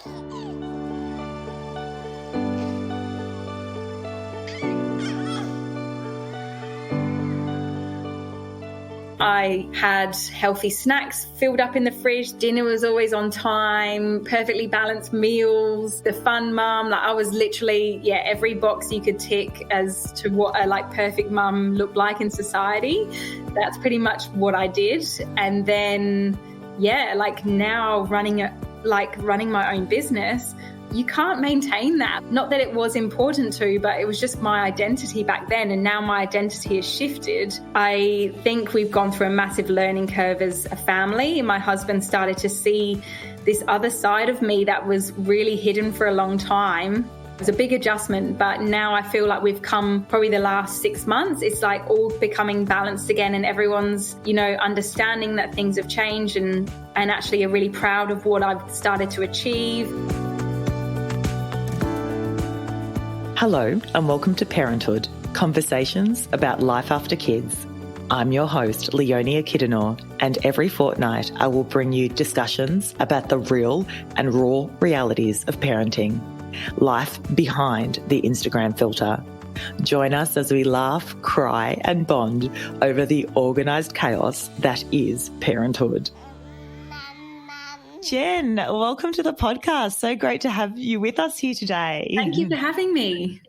I had healthy snacks filled up in the fridge. Dinner was always on time, perfectly balanced meals, the fun mum. Like I was literally, every box you could tick as to what a perfect mum looked like in society. That's pretty much what I did. And then, now running my own business, you can't maintain that. Not that it was important to, but it was just my identity back then. And now my identity has shifted. I think we've gone through a massive learning curve as a family. My husband started to see this other side of me that was really hidden for a long time. It was a big adjustment, but now I feel like we've come probably the last 6 months. It's like all becoming balanced again, and everyone's, understanding that things have changed and actually are really proud of what I've started to achieve. Hello and welcome to Parenthood, conversations about life after kids. I'm your host, Leonia Kiddenor, and every fortnight I will bring you discussions about the real and raw realities of parenting, life behind the Instagram filter. Join us as we laugh, cry and bond over the organised chaos that is parenthood. Jen, welcome to the podcast. So great to have you with us here today. Thank you for having me.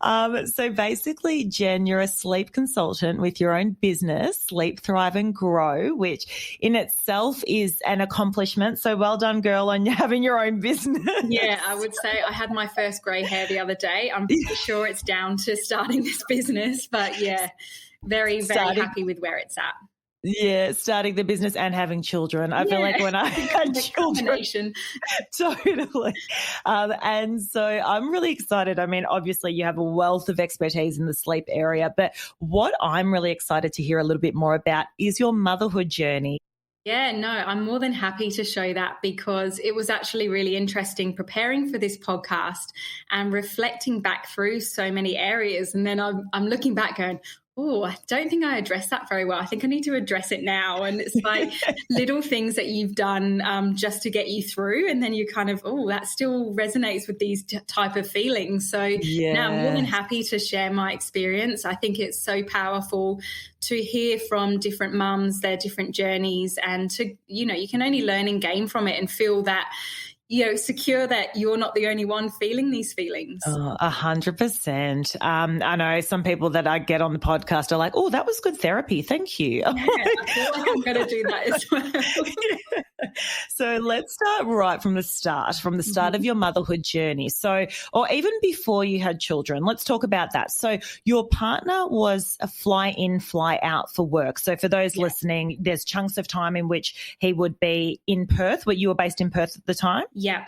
So basically, Jen, you're a sleep consultant with your own business, Sleep, Thrive and Grow, which in itself is an accomplishment. So well done, girl, on having your own business. Yeah, I would say I had my first grey hair the other day. I'm pretty sure it's down to starting this business, but very happy with where it's at. Yeah, starting the business and having children. I feel like when I had children, totally. And so I'm really excited. I mean, obviously you have a wealth of expertise in the sleep area, but what I'm really excited to hear a little bit more about is your motherhood journey. Yeah, no, I'm more than happy to show that because it was actually really interesting preparing for this podcast and reflecting back through so many areas. And then I'm looking back going, oh, I don't think I addressed that very well. I think I need to address it now. And it's like little things that you've done just to get you through. And then you kind of, that still resonates with these type of feelings. So now I'm more than happy to share my experience. I think it's so powerful to hear from different mums, their different journeys, and to, you can only learn and gain from it and feel that, secure that you're not the only one feeling these feelings. 100%. I know some people that I get on the podcast are like, oh, that was good therapy. Thank you. Yeah, I feel like I'm going to do that as well. So let's start right from the start of your motherhood journey. So, or even before you had children, let's talk about that. So your partner was a fly in, fly out for work. So for those listening, there's chunks of time in which he would be in Perth, where you were based in Perth at the time. Yeah.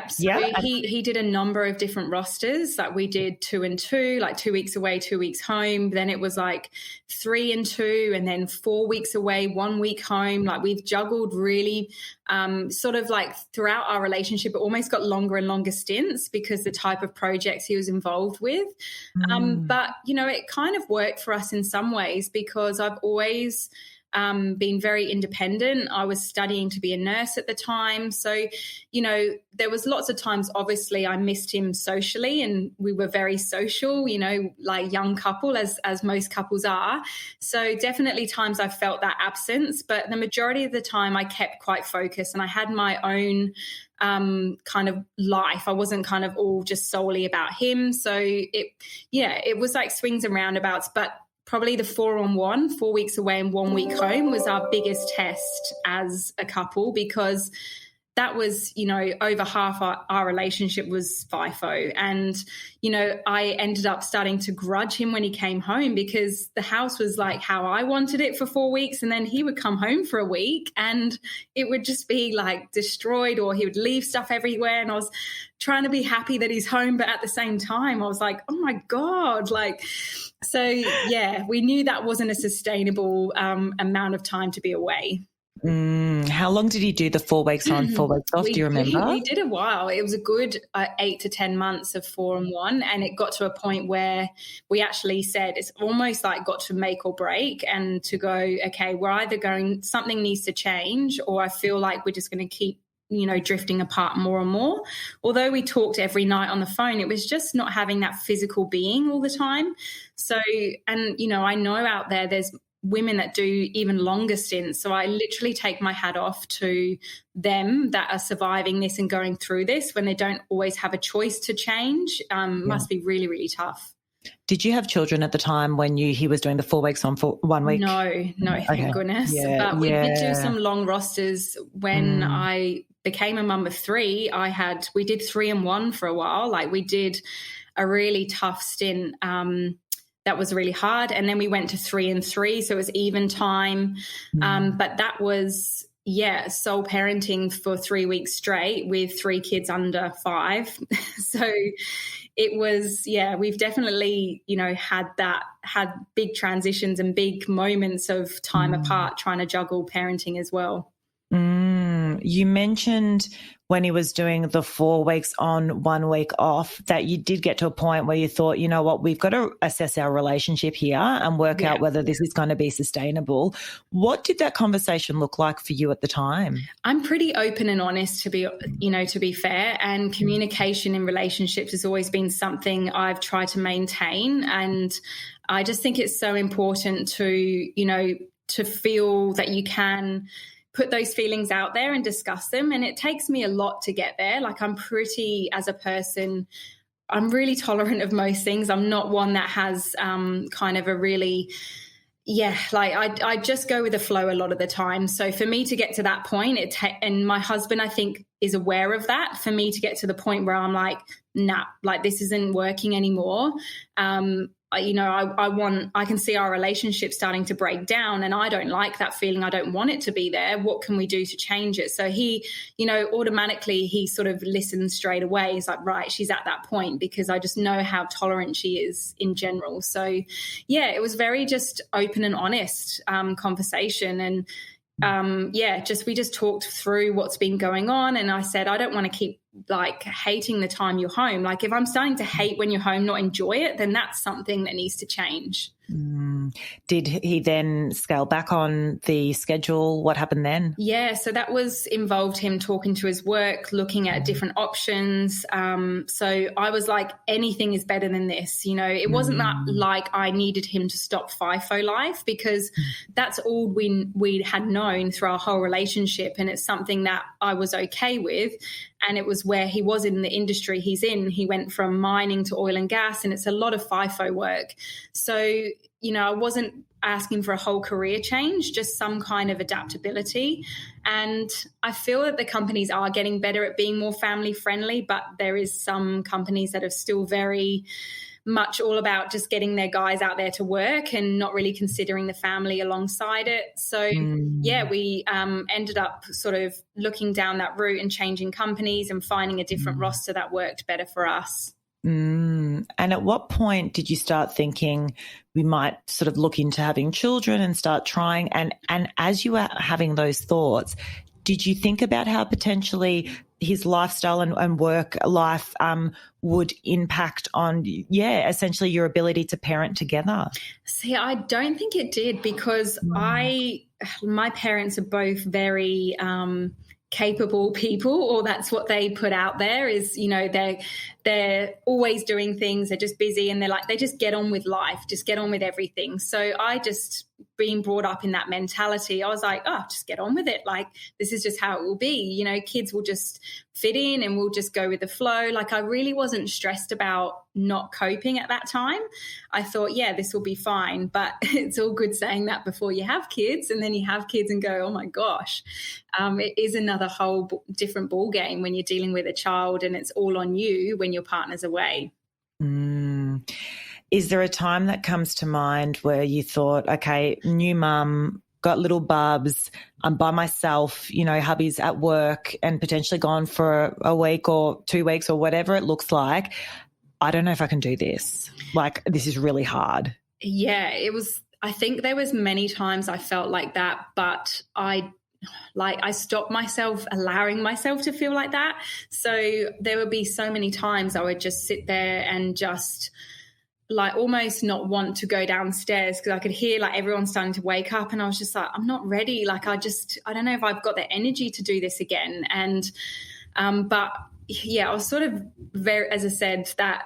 So he did a number of different rosters. Like we did 2 and 2, like 2 weeks away, 2 weeks home. Then it was like 3 and 2, and then 4 weeks away, 1 week home. Like we've juggled really sort of like throughout our relationship. It almost got longer and longer stints because the type of projects he was involved with. But, it kind of worked for us in some ways because I've always been very independent. I was studying to be a nurse at the time. So, there was lots of times, obviously, I missed him socially, and we were very social, like young couple, as most couples are. So definitely times I felt that absence, but the majority of the time I kept quite focused and I had my own kind of life. I wasn't kind of all just solely about him. So it was like swings and roundabouts, but probably the 4-on-1, 4 weeks away and 1 week home, was our biggest test as a couple because that was, over half our relationship was FIFO. And, I ended up starting to grudge him when he came home because the house was like how I wanted it for 4 weeks. And then he would come home for a week and it would just be like destroyed, or he would leave stuff everywhere. And I was trying to be happy that he's home. But at the same time, I was like, oh my God, so we knew that wasn't a sustainable amount of time to be away. How long did you do the 4 weeks on, 4 weeks off? Do you remember? We did a while. It was a good 8 to 10 months of 4-on-1, and it got to a point where we actually said it's almost like got to make or break, and to go, okay, we're either going, something needs to change, or I feel like we're just going to keep drifting apart more and more. Although we talked every night on the phone, it was just not having that physical being all the time. So, and, I know out there's women that do even longer stints. So I literally take my hat off to them that are surviving this and going through this when they don't always have a choice to change. Must be really, really tough. Did you have children at the time when he was doing the 4 weeks on for 1 week? No, thank goodness. Yeah, but we did do some long rosters when I became a mum of 3. We did 3 and 1 for a while. Like we did a really tough stint that was really hard. And then we went to 3 and 3. So it was even time. But that was, sole parenting for 3 weeks straight with 3 kids under 5. So it was, we've definitely, had big transitions and big moments of time apart trying to juggle parenting as well. You mentioned when he was doing the 4 weeks on, 1 week off, that you did get to a point where you thought, you know what, we've got to assess our relationship here and work out whether this is going to be sustainable. What did that conversation look like for you at the time? I'm pretty open and honest to be fair, and communication in relationships has always been something I've tried to maintain. And I just think it's so important to feel that you can put those feelings out there and discuss them. And it takes me a lot to get there. Like as a person, I'm really tolerant of most things. I'm not one that has kind of a really, I just go with the flow a lot of the time. So for me to get to that point, and my husband, I think, is aware of that. For me to get to the point where I'm like, nah, like this isn't working anymore. I can see our relationship starting to break down, and I don't like that feeling. I don't want it to be there. What can we do to change it? So he, automatically he sort of listens straight away. He's like, right, she's at that point, because I just know how tolerant she is in general. So it was very just open and honest conversation. And we just talked through what's been going on. And I said, I don't want to keep like hating the time you're home. Like if I'm starting to hate when you're home, not enjoy it, then that's something that needs to change. Did he then scale back on the schedule? What happened then? Yeah, so that involved him talking to his work, looking at different options. So I was like, anything is better than this. It wasn't that like I needed him to stop FIFO life, because that's all we had known through our whole relationship. And it's something that I was okay with. And it was where he was in the industry he's in. He went from mining to oil and gas, and it's a lot of FIFO work. So, I wasn't asking for a whole career change, just some kind of adaptability. And I feel that the companies are getting better at being more family friendly, but there is some companies that are still very much all about just getting their guys out there to work and not really considering the family alongside it. So, we ended up sort of looking down that route and changing companies and finding a different roster that worked better for us. And at what point did you start thinking we might sort of look into having children and start trying? And as you were having those thoughts, did you think about how potentially his lifestyle and work life would impact on, essentially your ability to parent together? See, I don't think it did, because my parents are both very capable people, or that's what they put out there is, they're always doing things. They're just busy, and they just get on with life, just get on with everything. So I just being brought up in that mentality, I was like, oh, just get on with it. Like, this is just how it will be. Kids will just fit in and we'll just go with the flow. Like, I really wasn't stressed about not coping at that time. I thought, this will be fine. But it's all good saying that before you have kids, and then you have kids and go, oh my gosh, it is another whole different ball game when you're dealing with a child and it's all on you when your partner's away. Is there a time that comes to mind where you thought, okay, new mum, got little bubs, I'm by myself, hubby's at work and potentially gone for a week or 2 weeks or whatever it looks like. I don't know if I can do this. Like, this is really hard. Yeah, it was. I think there was many times I felt like that, but I stopped myself allowing myself to feel like that. So there would be so many times I would just sit there and just like almost not want to go downstairs because I could hear like everyone starting to wake up, and I was just like, I'm not ready. Like I don't know if I've got the energy to do this again. And but yeah, I was sort of very, as I said, that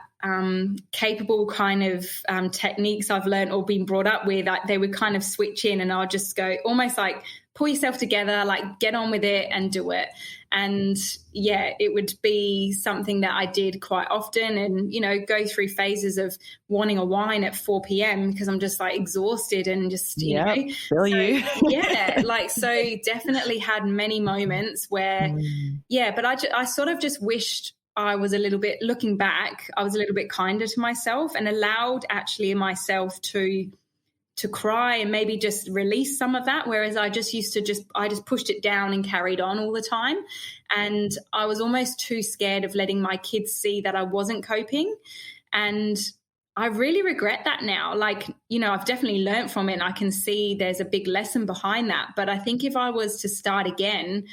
capable kind of techniques I've learned or been brought up with, they would kind of switch in, and I'll just go almost like pull yourself together, like get on with it and do it. And yeah, it would be something that I did quite often, and, you know, go through phases of wanting a wine at 4 p.m. because I'm just like exhausted and just, you know. Feel you. Yeah, like, so definitely had many moments where, yeah, but I sort of just wished I was a little bit, looking back, I was a little bit kinder to myself and allowed actually myself to cry and maybe just release some of that. Whereas I just used to I just pushed it down and carried on all the time. And I was almost too scared of letting my kids see that I wasn't coping. And I really regret that now. Like, you know, I've definitely learned from it, and I can see there's a big lesson behind that. But I think if I was to start again,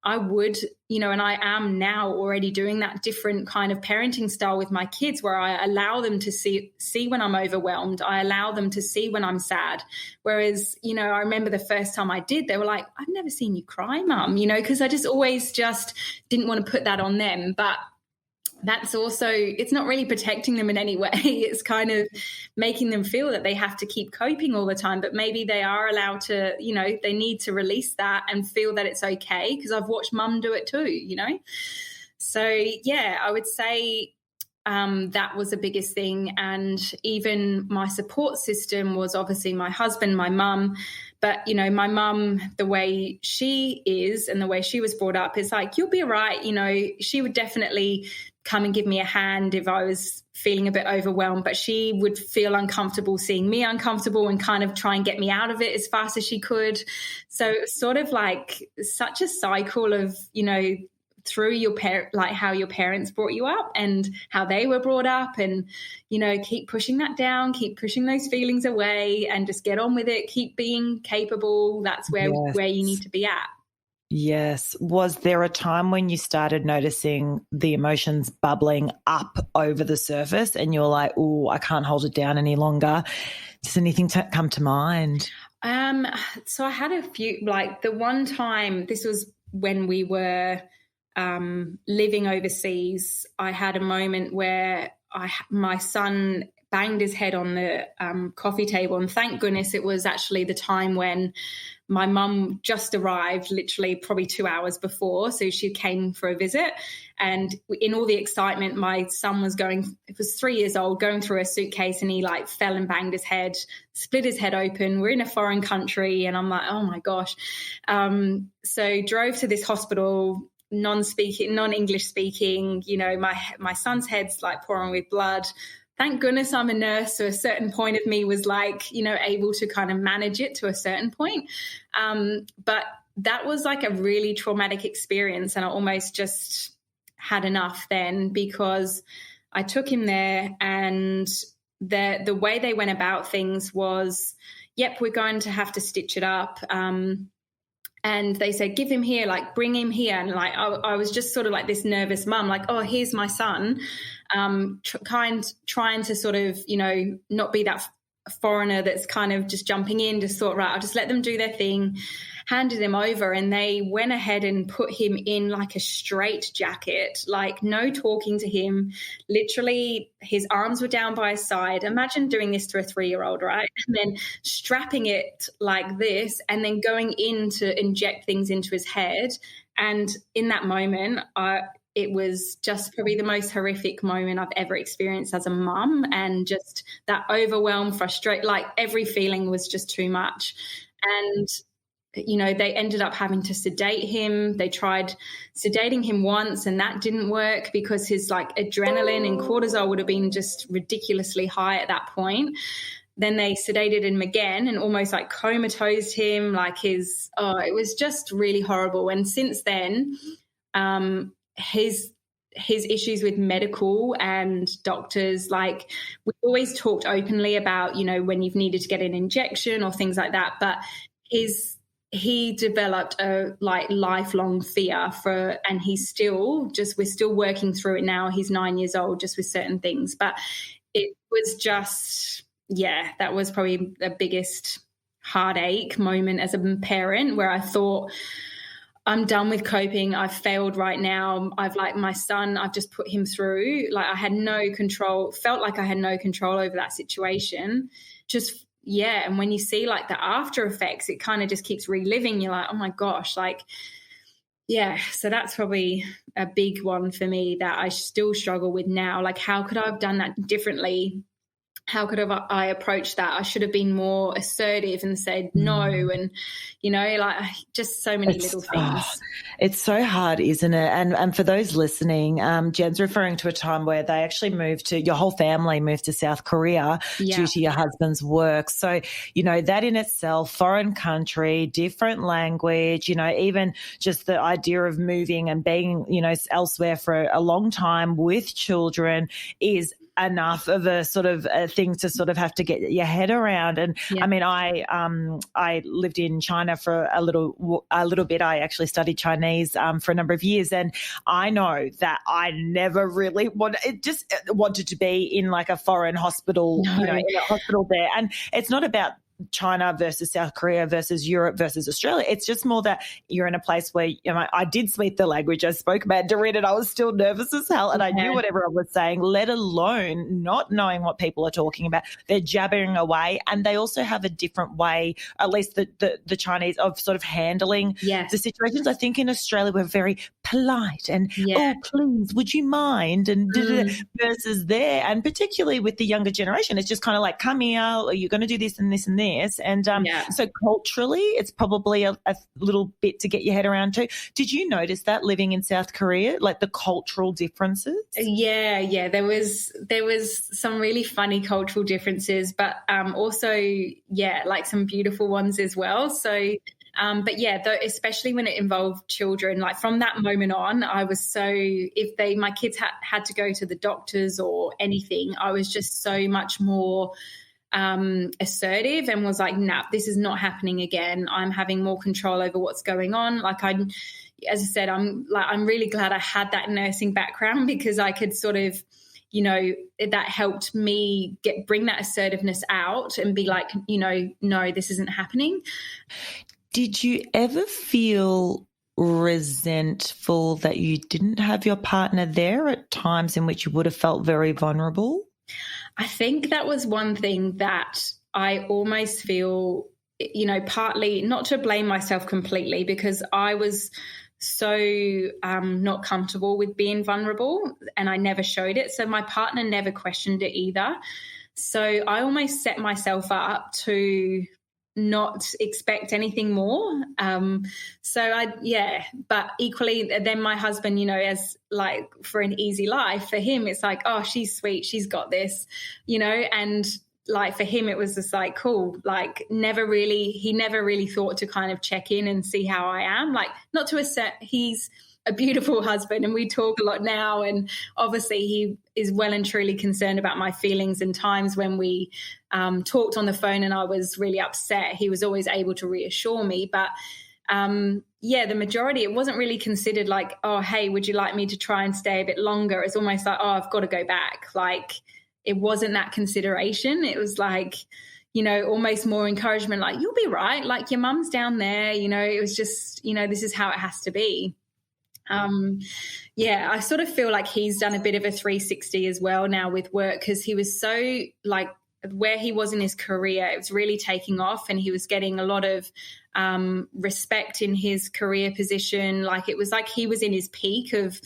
I would, you know, and I am now already doing that different kind of parenting style with my kids, where I allow them to see when I'm overwhelmed. I allow them to see when I'm sad. Whereas, you know, I remember the first time I did, they were like, I've never seen you cry, Mum, you know, because I just always just didn't want to put that on them. But that's also, it's not really protecting them in any way. It's kind of making them feel that they have to keep coping all the time, but maybe they are allowed to, you know, they need to release that and feel that it's okay, because I've watched Mum do it too, you know. So yeah, I would say that was the biggest thing. And even my support system was obviously my husband, my mum. But, you know, my mum, the way she is and the way she was brought up is like, you'll be all right. You know, she would definitely come and give me a hand if I was feeling a bit overwhelmed, but she would feel uncomfortable seeing me uncomfortable and kind of try and get me out of it as fast as she could. So it was sort of like such a cycle of, you know, through your like how your parents brought you up and how they were brought up, and, you know, keep pushing that down, keep pushing those feelings away, and just get on with it, keep being capable. That's where you need to be at. Yes. Was there a time when you started noticing the emotions bubbling up over the surface and you're like, oh, I can't hold it down any longer? Does anything come to mind? So I had a few, like the one time, this was when we were living overseas, I had a moment where my son banged his head on the coffee table, and thank goodness it was actually the time when my mum just arrived, literally probably 2 hours before. So she came for a visit, and in all the excitement, my son was it was 3 years old, going through a suitcase, and he like fell and banged his head, split his head open. We're in a foreign country, and I'm like, oh my gosh. So drove to this hospital, non-English speaking, you know, my son's head's like pouring with blood. Thank goodness I'm a nurse, so a certain point of me was like, you know, able to kind of manage it to a certain point. But that was like a really traumatic experience, and I almost just had enough then, because I took him there, and the way they went about things was, yep, we're going to have to stitch it up. And they said, give him here, like bring him here. And like I was just sort of like this nervous mum, like, oh, here's my son, trying to sort of, you know, not be that foreigner that's kind of just jumping in, just thought, right, I'll just let them do their thing, handed him over, and they went ahead and put him in like a straight jacket, like no talking to him. Literally his arms were down by his side. Imagine doing this to a 3-year-old, right? And then strapping it like this, and then going in to inject things into his head. And in that moment, it was just probably the most horrific moment I've ever experienced as a mum, and just that overwhelm, frustrate, like every feeling was just too much. And, you know, they ended up having to sedate him. They tried sedating him once, and that didn't work because his like adrenaline and cortisol would have been just ridiculously high at that point. Then they sedated him again and almost like comatosed him, like it was just really horrible. And since then, his issues with medical and doctors, like we always talked openly about, you know, when you've needed to get an injection or things like that, but he developed a like lifelong fear and we're still working through it now. He's 9 years old, just with certain things, but it was just, that was probably the biggest heartache moment as a parent, where I thought, I'm done with coping. I've failed right now. I've my son, I've just put him through. Like, I had no control, felt like I had no control over that situation. Just, and when you see like the after effects, it kind of just keeps reliving. You're like, oh my gosh, like, so that's probably a big one for me that I still struggle with now. Like, how could I have done that differently? How could I approach that? I should have been more assertive and said no, and, like, just so many little things. It's so hard, isn't it? And for those listening, Jen's referring to a time where they actually your whole family moved to South Korea due to your husband's work. So, that in itself, foreign country, different language, even just the idea of moving and being, elsewhere for a long time with children is enough of a sort of a thing to sort of have to get your head around. And I mean, I lived in China for a little bit. I actually studied Chinese for a number of years, and I know that I never really wanted to be in like a foreign hospital, in a hospital there. And it's not about China versus South Korea versus Europe versus Australia. It's just more that you're in a place where, I did speak the language. I spoke Mandarin and I was still nervous as hell, and I knew what everyone was saying, let alone not knowing what people are talking about. They're jabbering away, and they also have a different way, at least the Chinese, of sort of handling the situations. I think in Australia we're very polite and, oh, please, would you mind? And versus there, and particularly with the younger generation, it's just kind of like, come here, or you're going to do this and this and this. And so culturally, it's probably a little bit to get your head around too. Did you notice that living in South Korea, like the cultural differences? Yeah. There was some really funny cultural differences, but also, like some beautiful ones as well. So, but especially when it involved children, like from that moment on, I was if my kids had to go to the doctors or anything, I was just so much more assertive and was like, nah, this is not happening again. I'm having more control over what's going on. Like, as I said, I'm really glad I had that nursing background, because I could sort of, that helped me bring that assertiveness out and be like, no, this isn't happening. Did you ever feel resentful that you didn't have your partner there at times in which you would have felt very vulnerable? I think that was one thing that I almost feel, partly, not to blame myself completely, because I was so not comfortable with being vulnerable and I never showed it. So my partner never questioned it either. So I almost set myself up to not expect anything more. But equally then my husband, as like for an easy life, for him, it's like, oh, she's sweet, she's got this, and like for him, it was just like, cool, like he never really thought to kind of check in and see how I am. Like, not to assert, he's a beautiful husband and we talk a lot now, and obviously he is well and truly concerned about my feelings, and times when we talked on the phone and I was really upset, he was always able to reassure me. But the majority, it wasn't really considered like, oh, hey, would you like me to try and stay a bit longer? It's almost like, oh, I've got to go back. Like, it wasn't that consideration. It was like, almost more encouragement, like, you'll be right, like your mum's down there, it was just, this is how it has to be. I sort of feel like he's done a bit of a 360 as well now with work, because he was so like where he was in his career, it was really taking off and he was getting a lot of respect in his career position. Like, it was like he was in his peak of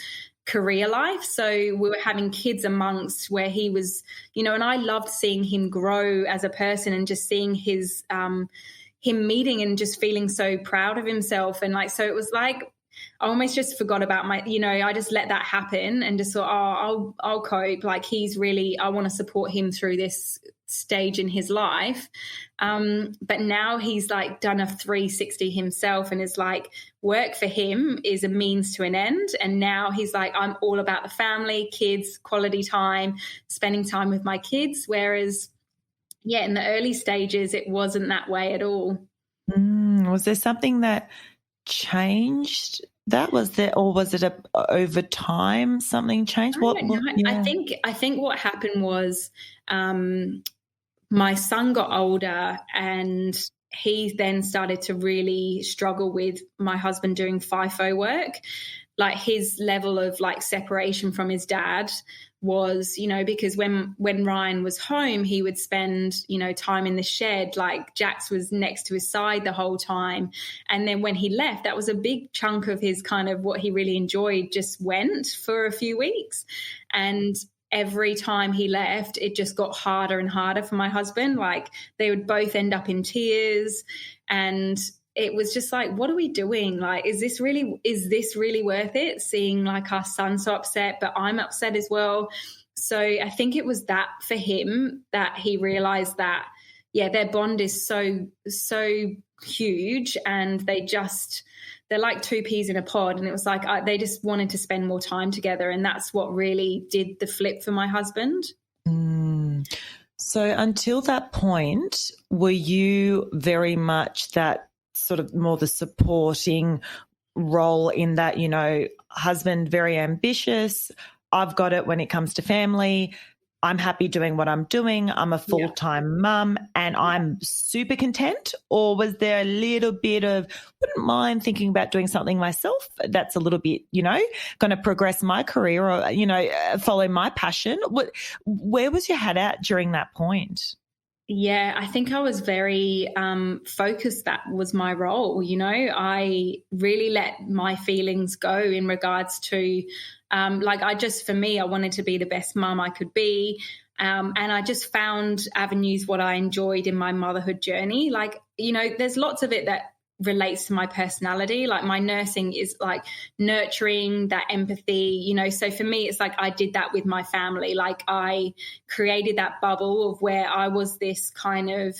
career life. So we were having kids amongst where he was, and I loved seeing him grow as a person and just seeing his him meeting and just feeling so proud of himself. And like, so it was like, I almost just forgot about I just let that happen and just thought, oh, I'll cope. Like, he's really, I want to support him through this stage in his life. But now he's like done a 360 himself and is like, work for him is a means to an end. And now he's like, I'm all about the family, kids, quality time, spending time with my kids. Whereas, in the early stages, it wasn't that way at all. Was there something that changed that was there, or was it over time something changed? Yeah. I think what happened was my son got older and he then started to really struggle with my husband doing FIFO work. Like his level of like separation from his dad was, because when Ryan was home, he would spend, time in the shed, like Jax was next to his side the whole time. And then when he left, that was a big chunk of his kind of what he really enjoyed just went for a few weeks. And every time he left, it just got harder and harder for my husband. Like they would both end up in tears, and it was just like, what are we doing? Like, is this really worth it? Seeing like our son so upset, but I'm upset as well. So I think it was that for him that he realized that, yeah, their bond is so huge, and they're like two peas in a pod. And it was like, they just wanted to spend more time together. And that's what really did the flip for my husband. So until that point, were you very much that sort of more the supporting role in that, husband very ambitious, I've got it when it comes to family, I'm happy doing what I'm doing, I'm a full-time mum and I'm super content? Or was there a little bit of, wouldn't mind thinking about doing something myself that's a little bit, going to progress my career or, follow my passion? Where was your head at during that point? Yeah, I think I was very focused. That was my role. I really let my feelings go in regards to for me, I wanted to be the best mum I could be. And I just found avenues what I enjoyed in my motherhood journey. Like, there's lots of it that relates to my personality. Like my nursing is like nurturing, that empathy, so for me it's like I did that with my family. Like I created that bubble of where I was this kind of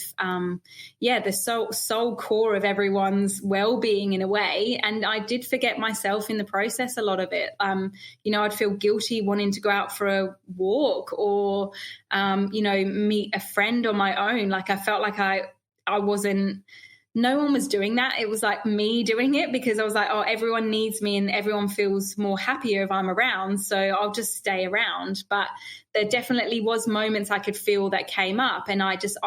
the soul core of everyone's well-being in a way, and I did forget myself in the process a lot of it. I'd feel guilty wanting to go out for a walk or meet a friend on my own. Like I felt like I wasn't, no one was doing that. It was like me doing it because I was like, oh, everyone needs me and everyone feels more happier if I'm around, so I'll just stay around. But there definitely was moments I could feel that came up, and I just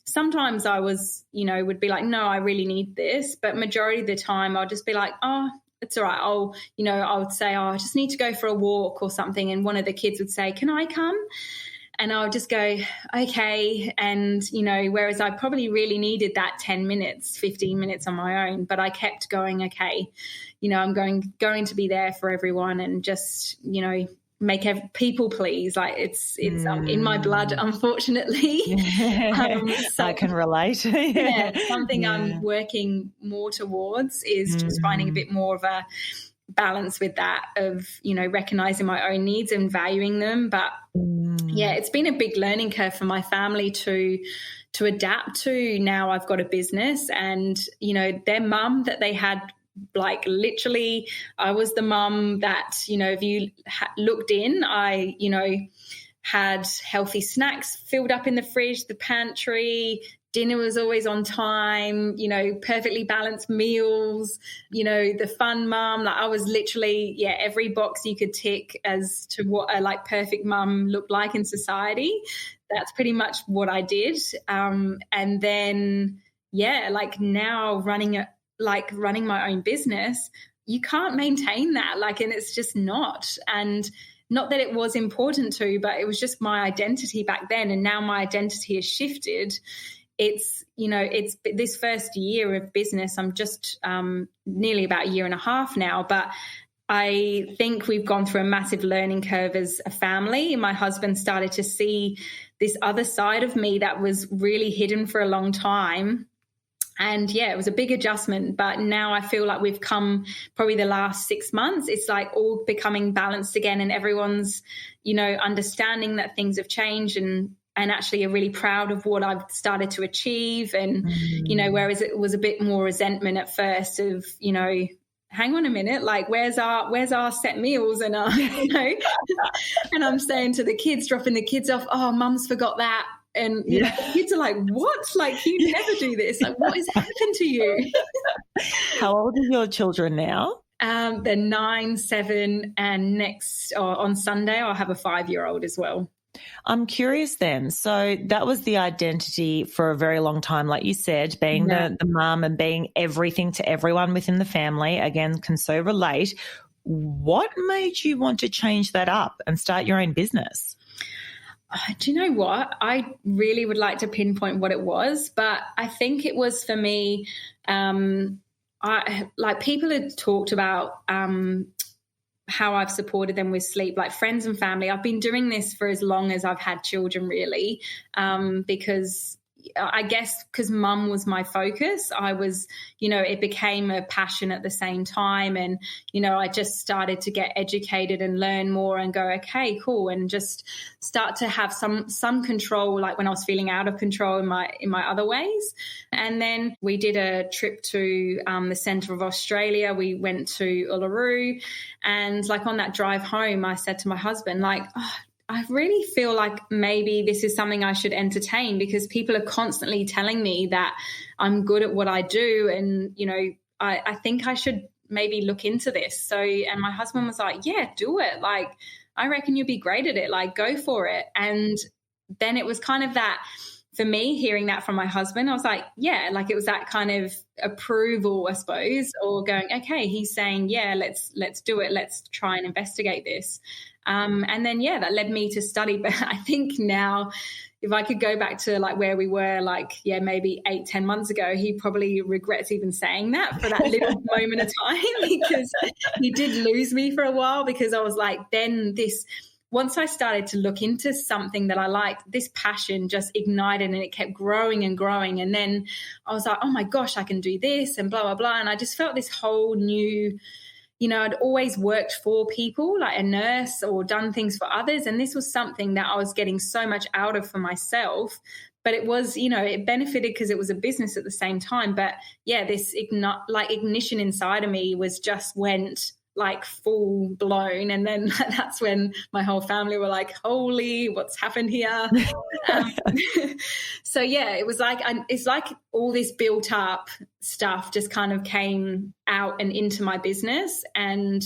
sometimes I was, would be like, no, I really need this. But majority of the time I'll just be like, oh, it's all right. I would say, oh, I just need to go for a walk or something. And one of the kids would say, can I come? And I would just go, okay. And, whereas I probably really needed that 10 minutes, 15 minutes on my own, but I kept going, okay, I'm going to be there for everyone and just, make people please. Like it's in my blood, unfortunately. I can relate. Something I'm working more towards is just finding a bit more of a balance with that of, recognizing my own needs and valuing them. But it's been a big learning curve for my family to adapt to. Now I've got a business and, their mum that they had, like literally I was the mum that, if you looked in, I, had healthy snacks filled up in the fridge, the pantry, dinner was always on time, perfectly balanced meals, the fun mum. Like I was literally, every box you could tick as to what a like perfect mum looked like in society. That's pretty much what I did. And then, like now running my own business, you can't maintain that. And it's just not. And not that it was important to, but it was just my identity back then. And now my identity has shifted. It's this first year of business. I'm just nearly about a year and a half now, but I think we've gone through a massive learning curve as a family. My husband started to see this other side of me that was really hidden for a long time. And it was a big adjustment, but now I feel like we've come probably the last 6 months. It's like all becoming balanced again, and everyone's, understanding that things have changed and actually are really proud of what I've started to achieve. And, whereas it was a bit more resentment at first of, hang on a minute, like where's our set meals and our, and I'm saying to the kids, dropping the kids off, oh, mum's forgot that. And the kids are like, what? Like, you never do this. Like, what has happened to you? How old are your children now? They're 9, 7, and on Sunday I'll have a 5-year-old as well. I'm curious then. So that was the identity for a very long time, like you said, being the mum and being everything to everyone within the family. Again, can so relate. What made you want to change that up and start your own business? Do you know what? I really would like to pinpoint what it was, but I think it was for me, people had talked about how I've supported them with sleep, like friends and family. I've been doing this for as long as I've had children, really, because I guess because mum was my focus, I was, it became a passion at the same time. And, I just started to get educated and learn more and go, okay, cool. And just start to have some control, like when I was feeling out of control in my other ways. And then we did a trip to the centre of Australia. We went to Uluru, and like on that drive home, I said to my husband, like, I really feel like maybe this is something I should entertain, because people are constantly telling me that I'm good at what I do. And, I think I should maybe look into this. So, and my husband was like, yeah, do it. Like, I reckon you'll be great at it. Like, go for it. And then it was kind of that, for me, hearing that from my husband, I was like, yeah, like it was that kind of approval, I suppose, or going, okay, he's saying, yeah, let's do it. Let's try and investigate this. And then, that led me to study. But I think now, if I could go back to like where we were, like, maybe 8-10 months ago, he probably regrets even saying that for that little moment of time, because he did lose me for a while, because I was like, once I started to look into something that I liked, this passion just ignited and it kept growing and growing. And then I was like, oh my gosh, I can do this and blah, blah, blah. And I just felt this whole new, I'd always worked for people, like a nurse, or done things for others. And this was something that I was getting so much out of for myself. But it was, it benefited because it was a business at the same time. But this ignition inside of me went like full blown. And then that's when my whole family were like, holy, what's happened here? So it was like, it's like all this built up stuff just kind of came out and into my business. And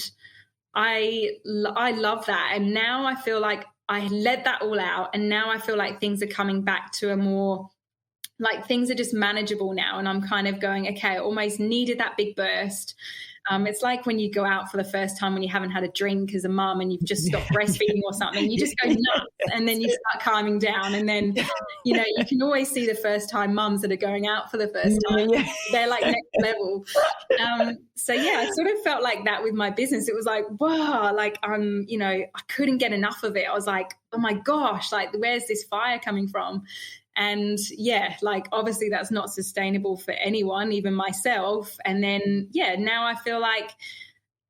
I love that. And now I feel like I let that all out. And now I feel like things are coming back to a more, like, things are just manageable now. And I'm kind of going, okay, I almost needed that big burst. It's like when you go out for the first time when you haven't had a drink as a mum and you've just stopped breastfeeding or something, you just go nuts, and then you start calming down. And then, you can always see the first time mums that are going out for the first time. They're like next level. I sort of felt like that with my business. It was like, wow, like I couldn't get enough of it. I was like, oh my gosh, like where's this fire coming from? And like obviously that's not sustainable for anyone, even myself. And then, now I feel like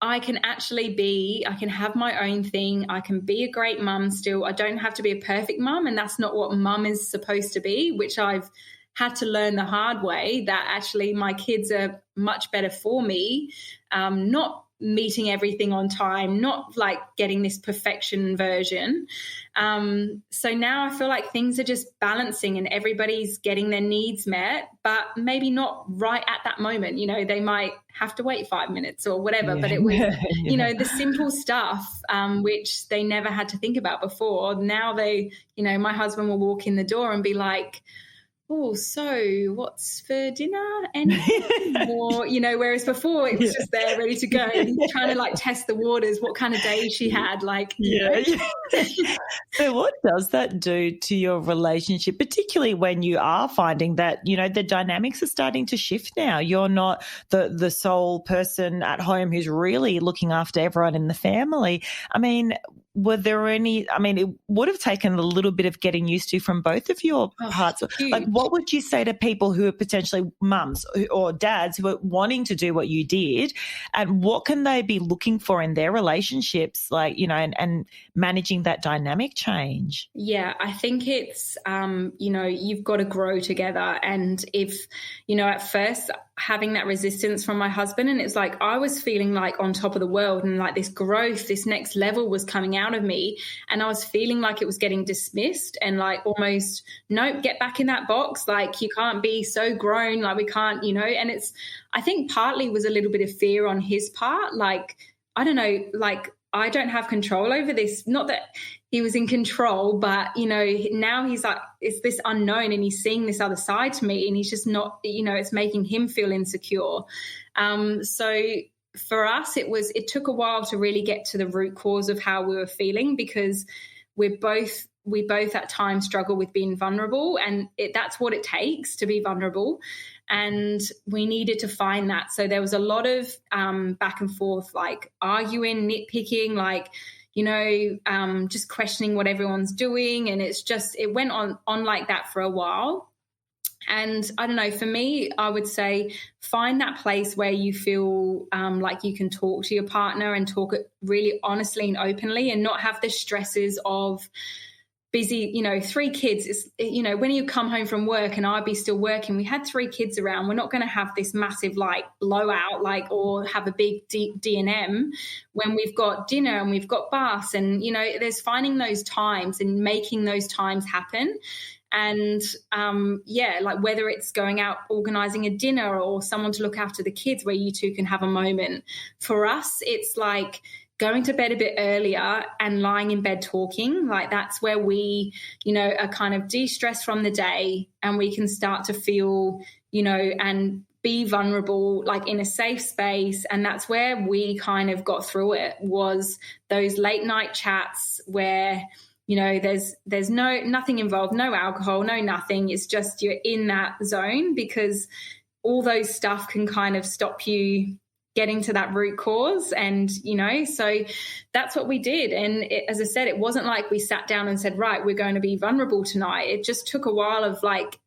I can have my own thing. I can be a great mum still. I don't have to be a perfect mum. And that's not what mum is supposed to be, which I've had to learn the hard way, that actually my kids are much better for me, not meeting everything on time, not like getting this perfection version. So now I feel like things are just balancing and everybody's getting their needs met, but maybe not right at that moment. They might have to wait 5 minutes or whatever, but it was, the simple stuff, which they never had to think about before. Now my husband will walk in the door and be like, oh, so what's for dinner? Anything? Or, whereas before it was just there ready to go. He's trying to like test the waters, what kind of day she had. Like, So what does that do to your relationship, particularly when you are finding that, the dynamics are starting to shift now? You're not the sole person at home who's really looking after everyone in the family. I mean, were there any, it would have taken a little bit of getting used to from both of your parts. Huge. Like, what would you say to people who are potentially mums or dads who are wanting to do what you did, and what can they be looking for in their relationships, like, and managing that dynamic change? Yeah, I think it's, you've got to grow together. And if, at first having that resistance from my husband. And it's like I was feeling like on top of the world, and like this growth, this next level was coming out of me, and I was feeling like it was getting dismissed and like almost, nope, get back in that box, like you can't be so grown, like we can't, and it's, I think partly was a little bit of fear on his part, like I don't know, like I don't have control over this. Not that he was in control, but, now he's like, it's this unknown, and he's seeing this other side to me, and he's just not, it's making him feel insecure. So for us, it took a while to really get to the root cause of how we were feeling, because we both at times struggle with being vulnerable, and that's what it takes to be vulnerable. And we needed to find that. So there was a lot of back and forth, like arguing, nitpicking, like, just questioning what everyone's doing. And it went on like that for a while. And I don't know, for me, I would say find that place where you feel like you can talk to your partner and talk it really honestly and openly, and not have the stresses of busy, 3 kids. It's, when you come home from work, and I'd be still working, we had 3 kids around. We're not going to have this massive like blowout, like, or have a big D&M when we've got dinner and we've got baths, and, there's finding those times and making those times happen. And like whether it's going out, organizing a dinner, or someone to look after the kids where you two can have a moment. For us, it's like going to bed a bit earlier and lying in bed talking. Like that's where we, are kind of de-stressed from the day, and we can start to feel, and be vulnerable, like in a safe space. And that's where we kind of got through it, was those late night chats where, there's nothing involved, no alcohol, no nothing. It's just you're in that zone, because all those stuff can kind of stop you getting to that root cause. And, so that's what we did. And as I said, it wasn't like we sat down and said, right, we're going to be vulnerable tonight. It just took a while of like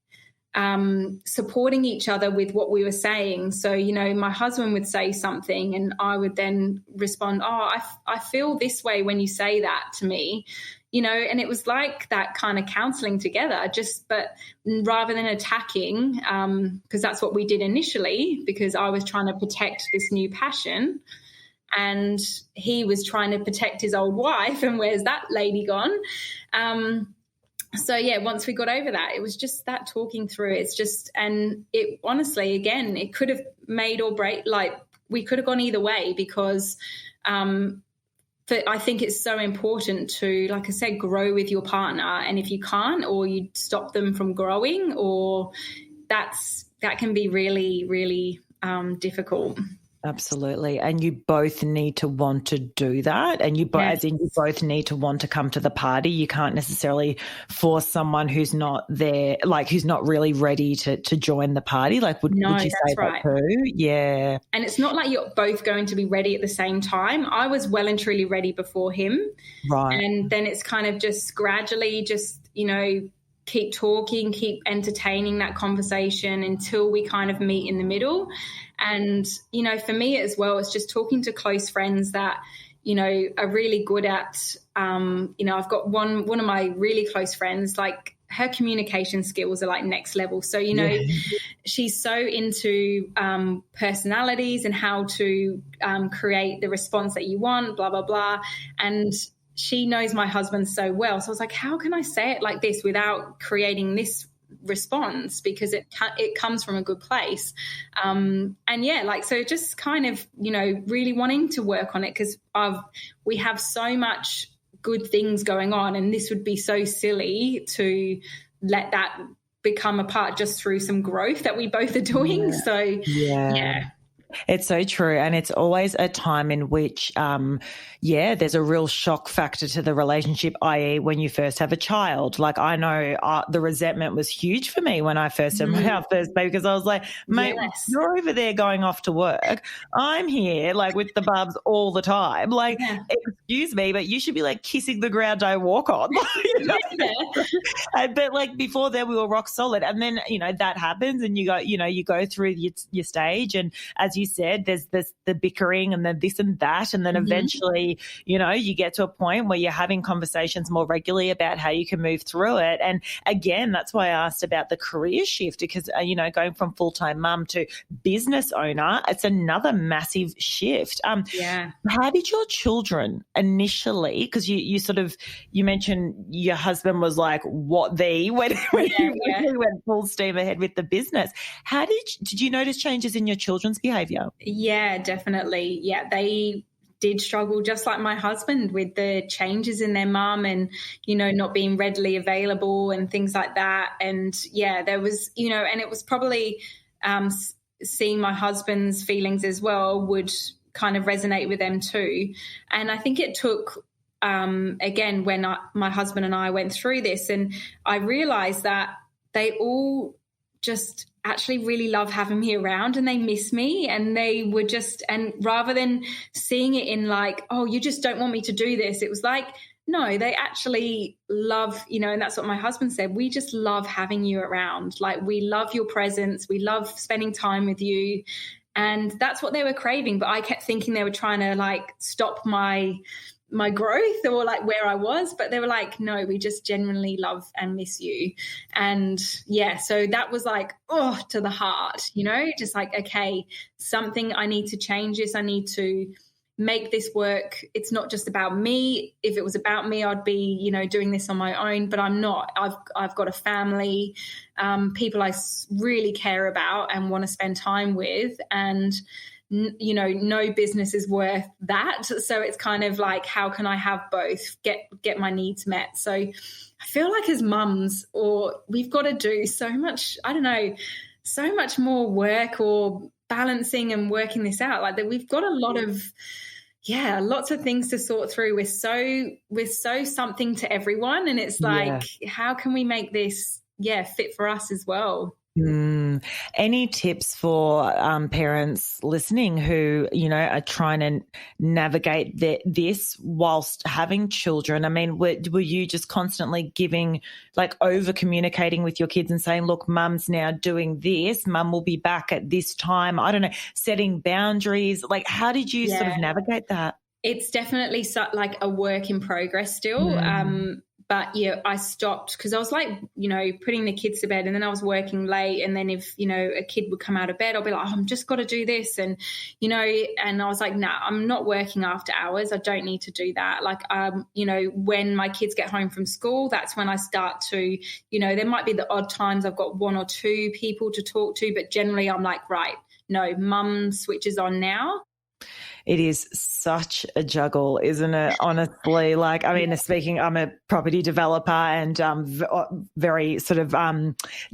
supporting each other with what we were saying. So, my husband would say something and I would then respond, I feel this way when you say that to me, and it was like that kind of counseling together, but rather than attacking, because that's what we did initially, because I was trying to protect this new passion and he was trying to protect his old wife, and where's that lady gone? So yeah, once we got over that, it was just that talking through. It's just, and it honestly, again, it could have made or break, like we could have gone either way, because but I think it's so important to, like I said, grow with your partner. And if you can't, or you stop them from growing, or that can be really, really difficult. Absolutely. And you both need to want to do that. And you both need to want to come to the party. You can't necessarily force someone who's not there, like who's not really ready to join the party. Like would you say that too? Yeah. And it's not like you're both going to be ready at the same time. I was well and truly ready before him. Right. And then it's kind of just gradually keep talking, keep entertaining that conversation until we kind of meet in the middle. And, for me as well, it's just talking to close friends that, are really good at, I've got one of my really close friends, like her communication skills are like next level. So, she's so into personalities and how to create the response that you want, blah, blah, blah. And she knows my husband so well. So I was like, how can I say it like this without creating this response? Because it comes from a good place. So just kind of, really wanting to work on it, because we have so much good things going on, and this would be so silly to let that become apart just through some growth that we both are doing. Yeah. So, yeah. It's so true. And it's always a time in which, there's a real shock factor to the relationship, i.e. when you first have a child. Like I know the resentment was huge for me when I first had my first baby, because I was like, mate, you're over there going off to work. I'm here like with the bubs all the time. Like, excuse me, but you should be like kissing the ground I walk on. But like before then we were rock solid. And then, that happens and you go through your stage. And as you you said, there's the bickering and then this and that, and then eventually, you know, you get to a point where you're having conversations more regularly about how you can move through it. And again, that's why I asked about the career shift, because, you know, going from full-time mum to business owner, it's another massive shift. How did your children initially, because you mentioned your husband was like, what the, when you went full steam ahead with the business. How did you notice changes in your children's behaviour? Yeah, definitely. Yeah, they did struggle just like my husband with the changes in their mum and, you know, not being readily available and things like that. And yeah, there was, you know, and it was probably seeing my husband's feelings as well would kind of resonate with them too. And I think it took, again, when my husband and I went through this, and I realized that they all just actually really love having me around and they miss me, and they were just, and rather than seeing it in like, oh, you just don't want me to do this, it was like, no, they actually love, you know, and that's what my husband said, we just love having you around. Like, we love your presence. We love spending time with you. And that's what they were craving. But I kept thinking they were trying to like stop my growth or like where I was, but they were like, no, we just genuinely love and miss you. And yeah, so that was like, oh, to the heart, you know, just like, okay, something, I need to change this. I need to make this work. It's not just about me. If it was about me, I'd be, you know, doing this on my own, but I'm not. I've got a family, people I really care about and want to spend time with, and you know, no business is worth that. So it's kind of like, how can I have both, get my needs met? So I feel like as mums, or we've got to do so much, I don't know, so much more work or balancing and working this out. Like that, we've got a lot of, lots of things to sort through. We're so something to everyone. And it's like, how can we make this, fit for us as well? Any tips for parents listening who, you know, are trying to navigate this whilst having children? I mean, were you just constantly giving, like, over communicating with your kids and saying, look, mum's now doing this, mum will be back at this time? I don't know, setting boundaries. Like, how did you sort of navigate that? It's definitely like a work in progress still. But yeah, I stopped because I was like, you know, putting the kids to bed, and then I was working late. And then if, you know, a kid would come out of bed, I'll be like, oh, I'm just got to do this. And, you know, and I was like, nah, I'm not working after hours. I don't need to do that. Like, you know, when my kids get home from school, that's when I start to, you know, there might be the odd times I've got one or two people to talk to, but generally I'm like, right, no, mum switches on now. It is such a juggle, isn't it? Honestly, like, I mean, speaking, I'm a property developer and very sort of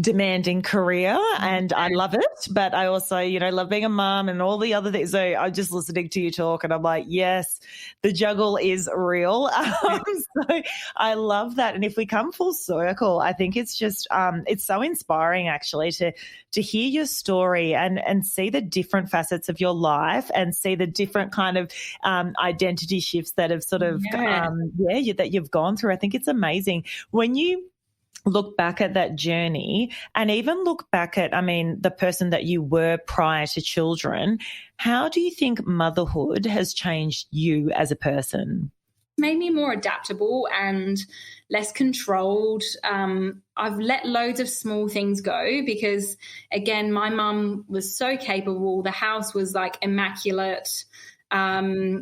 demanding career, and I love it. But I also, you know, love being a mum and all the other things. So I'm just listening to you talk and I'm like, yes, the juggle is real. So I love that. And if we come full circle, I think it's just, it's so inspiring actually to hear your story and see the different facets of your life and see the different kind of identity shifts that have sort of, that you've gone through. I think it's amazing. When you look back at that journey and even look back at, I mean, the person that you were prior to children, how do you think motherhood has changed you as a person? Made me more adaptable and less controlled. I've let loads of small things go because, again, my mum was so capable. The house was like immaculate.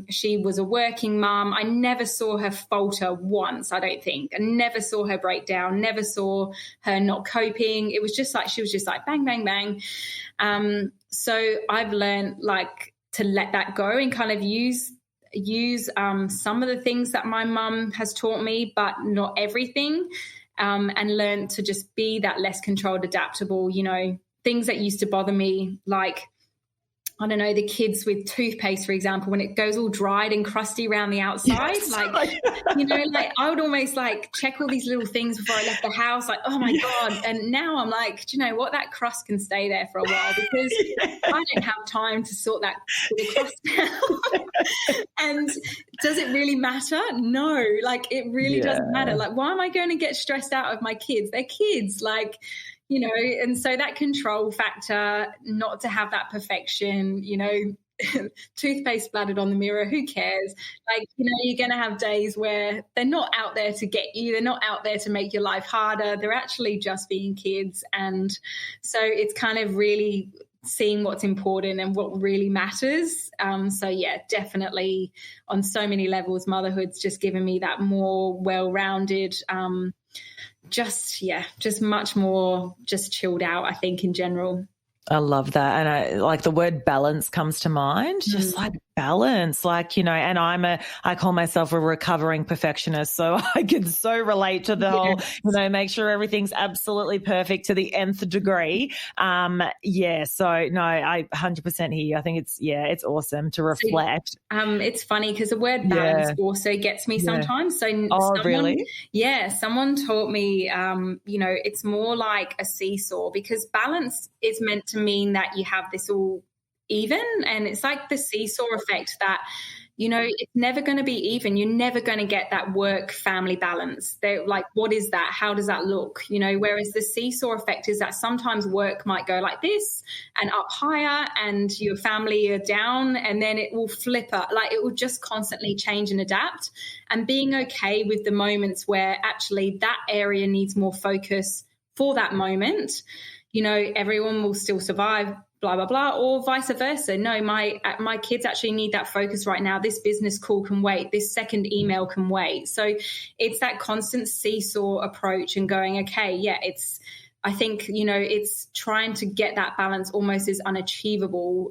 She was a working mum. I never saw her falter once, I don't think. I never saw her break down, never saw her not coping. It was just like, she was just like bang, bang, bang. So I've learned like to let that go and kind of use some of the things that my mum has taught me, but not everything, and learn to just be that less controlled, adaptable, you know, things that used to bother me, like, I don't know, the kids with toothpaste, for example, when it goes all dried and crusty around the outside, like, you know, like I would almost like check all these little things before I left the house, like, oh my God. And now I'm like, do you know what? That crust can stay there for a while because I don't have time to sort that crust out. And does it really matter? No, like it really doesn't matter. Like, why am I going to get stressed out of my kids? They're kids. Like, And so that control factor, not to have that perfection, toothpaste splattered on the mirror, who cares? You're going to have days where they're not out there to get you. They're not out there to make your life harder. They're actually just being kids. And so it's kind of really seeing what's important and what really matters. So yeah, definitely on so many levels, motherhood's just given me that more well-rounded, just much more just chilled out, I think, in general. I love that. And I like the word balance comes to mind, just like balance, and I call myself a recovering perfectionist. So I can so relate to the whole, make sure everything's absolutely perfect to the nth degree. So no, I 100% hear you. I think it's awesome to reflect. It's funny because the word balance also gets me sometimes. So really? Yeah. Someone taught me, it's more like a seesaw, because balance is meant to mean that you have this all even, and it's like the seesaw effect that it's never going to be even. You're never going to get that work family balance. They're like, what is that? How does that look? Whereas the seesaw effect is that sometimes work might go like this and up higher, and your family are down, and then it will flip up. Like, it will just constantly change and adapt, and being okay with the moments where actually that area needs more focus for that moment. Everyone will still survive, blah, blah, blah, or vice versa. No, my kids actually need that focus right now. This business call can wait. This second email can wait. So it's that constant seesaw approach and going, okay, I think, it's trying to get that balance almost is unachievable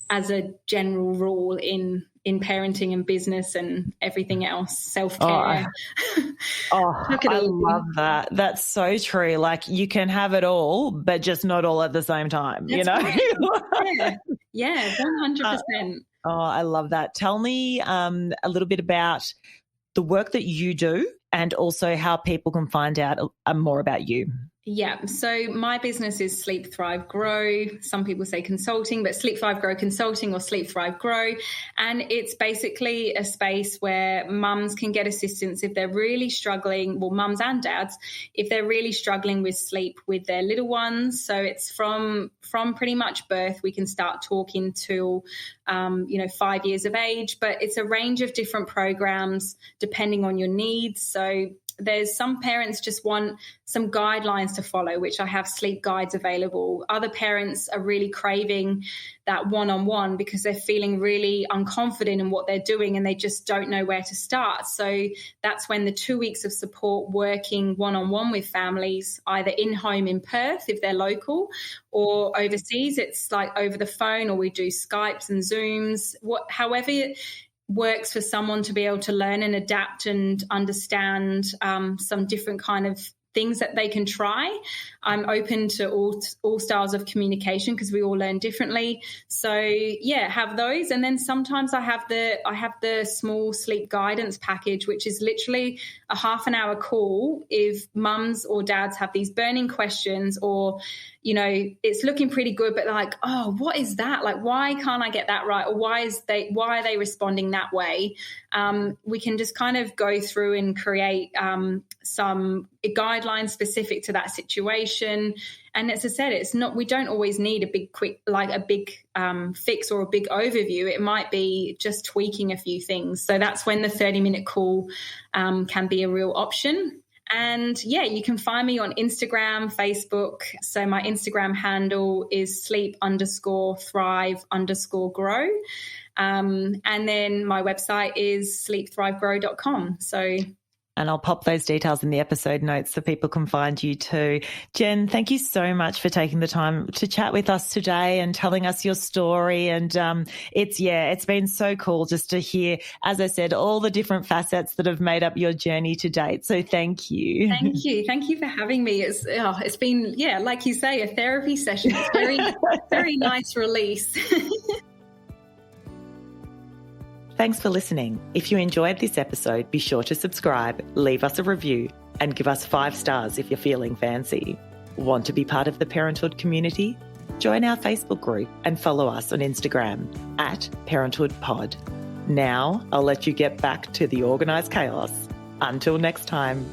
as a general rule in parenting and business and everything else, self-care. I love that. That's so true. Like, you can have it all, but just not all at the same time, Right. Yeah, 100%. I love that. Tell me a little bit about the work that you do and also how people can find out more about you. Yeah. So my business is Sleep, Thrive, Grow. Some people say consulting, but Sleep, Thrive, Grow Consulting, or Sleep, Thrive, Grow. And it's basically a space where mums can get assistance if they're really struggling, well, mums and dads, if they're really struggling with sleep with their little ones. So it's from pretty much birth, we can start talking till 5 years of age, but it's a range of different programs depending on your needs. So there's some parents just want some guidelines to follow, which I have sleep guides available. Other parents are really craving that one-on-one because they're feeling really unconfident in what they're doing and they just don't know where to start. So that's when the 2 weeks of support working one-on-one with families, either in-home in Perth if they're local, or overseas, it's like over the phone, or we do Skypes and Zooms, however it works for someone to be able to learn and adapt and understand some different kind of things that they can try. I'm open to all styles of communication because we all learn differently. So have those. And then sometimes I have the small sleep guidance package, which is literally a half an hour call if mums or dads have these burning questions, or it's looking pretty good, but like, oh, what is that? Like, why can't I get that right? Or why are they responding that way? We can just kind of go through and create some guidelines specific to that situation. And as I said, we don't always need a big fix or a big overview. It might be just tweaking a few things. So that's when the 30-minute call can be a real option. And you can find me on Instagram, Facebook. So my Instagram handle is sleep_thrive_grow. And then my website is sleepthrivegrow.com. And I'll pop those details in the episode notes so people can find you too. Jen, thank you so much for taking the time to chat with us today and telling us your story. And it's been so cool just to hear, as I said, all the different facets that have made up your journey to date. So thank you. Thank you. Thank you for having me. It's been, like you say, a therapy session. It's very, very nice release. Thanks for listening. If you enjoyed this episode, be sure to subscribe, leave us a review, and give us 5 stars if you're feeling fancy. Want to be part of the Parenthood community? Join our Facebook group and follow us on Instagram @ParenthoodPod. Now, I'll let you get back to the organised chaos. Until next time.